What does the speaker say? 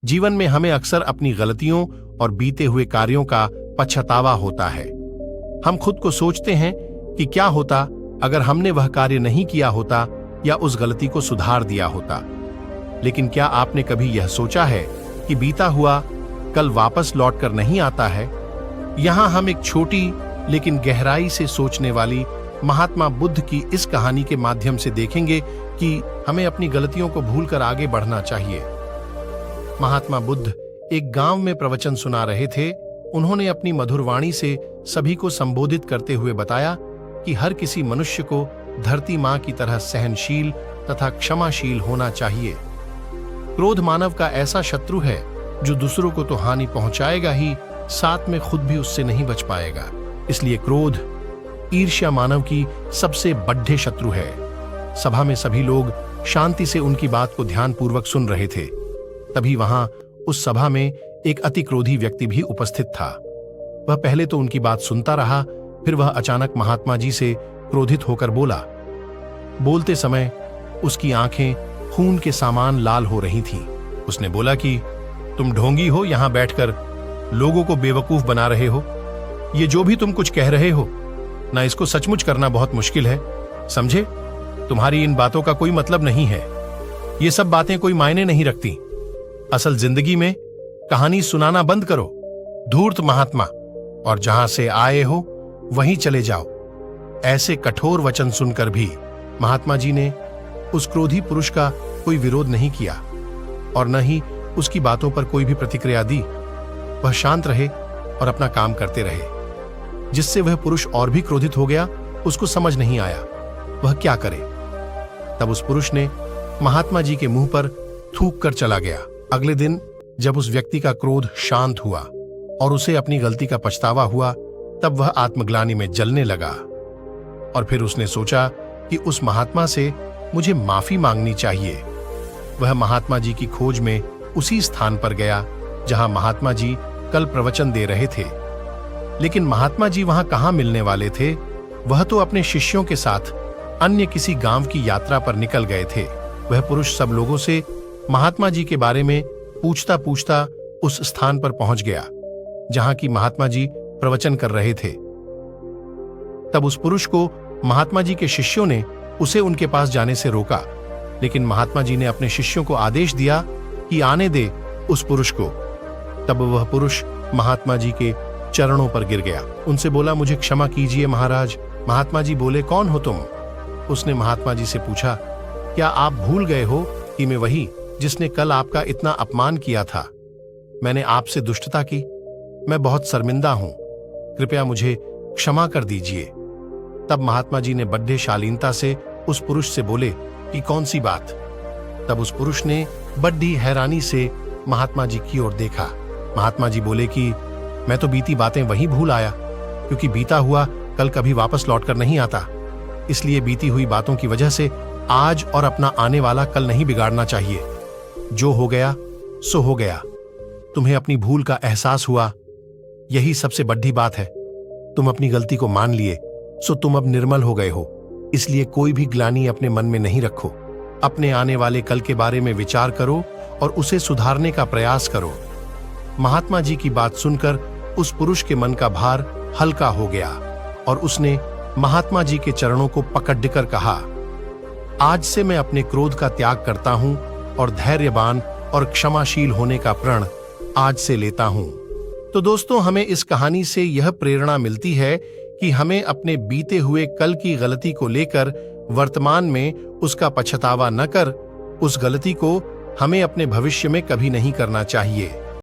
जीवन में हमें अक्सर अपनी गलतियों और बीते हुए कार्यों का पछतावा होता है। हम खुद को सोचते हैं कि क्या होता अगर हमने वह कार्य नहीं किया होता या उस गलती को सुधार दिया होता। लेकिन क्या आपने कभी यह सोचा है कि बीता हुआ कल वापस लौट कर नहीं आता है? यहां हम एक छोटी लेकिन गहराई से सोचने वाली महात्मा बुद्ध की इस कहानी के माध्यम से देखेंगे कि हमें अपनी गलतियों को भूलकर आगे बढ़ना चाहिए। महात्मा बुद्ध एक गांव में प्रवचन सुना रहे थे। उन्होंने अपनी मधुर वाणी से सभी को संबोधित करते हुए बताया कि हर किसी मनुष्य को धरती मां की तरह सहनशील तथा क्षमाशील होना चाहिए। क्रोध मानव का ऐसा शत्रु है जो दूसरों को तो हानि पहुंचाएगा ही, साथ में खुद भी उससे नहीं बच पाएगा। इसलिए क्रोध, ईर्ष्या मानव की सबसे बड़े शत्रु है। सभा में सभी लोग शांति से उनकी बात को ध्यानपूर्वक सुन रहे थे। तभी वहां उस सभा में एक अति क्रोधी व्यक्ति भी उपस्थित था। वह पहले तो उनकी बात सुनता रहा, फिर वह अचानक महात्मा जी से क्रोधित होकर बोला। बोलते समय उसकी आंखें खून के समान लाल हो रही थीं। उसने बोला कि तुम ढोंगी हो, यहां बैठकर लोगों को बेवकूफ बना रहे हो। ये जो भी तुम कुछ कह रहे हो ना, इसको सचमुच करना बहुत मुश्किल है, समझे? तुम्हारी इन बातों का कोई मतलब नहीं है। ये सब बातें कोई मायने नहीं रखती। असल जिंदगी में कहानी सुनाना बंद करो, धूर्त महात्मा, और जहां से आए हो वहीं चले जाओ। ऐसे कठोर वचन सुनकर भी महात्मा जी ने उस क्रोधी पुरुष का कोई विरोध नहीं किया और न ही उसकी बातों पर कोई भी प्रतिक्रिया दी। वह शांत रहे और अपना काम करते रहे। जिससे वह पुरुष और भी क्रोधित हो गया। उसको समझ नहीं आया वह क्या करे। तब उस पुरुष ने महात्मा जी के मुंह पर थूक कर चला गया। अगले दिन जब उस व्यक्ति का क्रोध शांत हुआ और उसे अपनी गलती का पछतावा हुआ, तब वह आत्मग्लानि में जलने लगा और फिर उसने सोचा कि उस महात्मा से मुझे माफी मांगनी चाहिए। वह महात्मा जी की खोज में उसी स्थान पर गया जहां महात्मा जी कल प्रवचन दे रहे थे। लेकिन महात्मा जी वहां कहां मिलने वाले थे? वह तो अपने शिष्यों के साथ अन्य किसी गांव की यात्रा पर निकल गए थे। वह पुरुष सब लोगों से महात्मा जी के बारे में पूछता पूछता उस स्थान पर पहुंच गया जहां की महात्मा जी प्रवचन कर रहे थे। तब उस पुरुष को महात्मा जी के शिष्यों ने उसे उनके पास जाने से रोका। लेकिन महात्मा जी ने अपने शिष्यों को आदेश दिया कि आने दे उस पुरुष को। तब वह पुरुष महात्मा जी के चरणों पर गिर गया। उनसे बोला, मुझे क्षमा कीजिए महाराज। महात्मा जी बोले, कौन हो तुम? उसने महात्मा जी से पूछा, क्या आप भूल गए हो कि मैं वही जिसने कल आपका इतना अपमान किया था? मैंने आपसे दुष्टता की। मैं बहुत शर्मिंदा हूं, कृपया मुझे क्षमा कर दीजिए। तब महात्मा जी ने बड़े शालीनता से उस पुरुष से बोले कि कौन सी बात? तब उस पुरुष ने बड़ी हैरानी से महात्मा जी की ओर देखा। महात्मा जी बोले कि मैं तो बीती बातें वहीं भूल आया, क्योंकि बीता हुआ कल कभी वापस लौटकर नहीं आता। इसलिए बीती हुई बातों की वजह से आज और अपना आने वाला कल नहीं बिगाड़ना चाहिए। जो हो गया सो हो गया। तुम्हें अपनी भूल का एहसास हुआ, यही सबसे बड़ी बात है। तुम अपनी गलती को मान लिए, सो तुम अब निर्मल हो गए हो। इसलिए कोई भी ग्लानि अपने मन में नहीं रखो। अपने आने वाले कल के बारे में विचार करो और उसे सुधारने का प्रयास करो। महात्मा जी की बात सुनकर उस पुरुष के मन का भार हल्का हो गया और उसने महात्मा जी के चरणों को पकड़कर कहा, आज से मैं अपने क्रोध का त्याग करता हूं और धैर्यवान और क्षमाशील होने का प्रण आज से लेता हूं। तो दोस्तों, हमें इस कहानी से यह प्रेरणा मिलती है कि हमें अपने बीते हुए कल की गलती को लेकर वर्तमान में उसका पछतावा न कर, उस गलती को हमें अपने भविष्य में कभी नहीं करना चाहिए।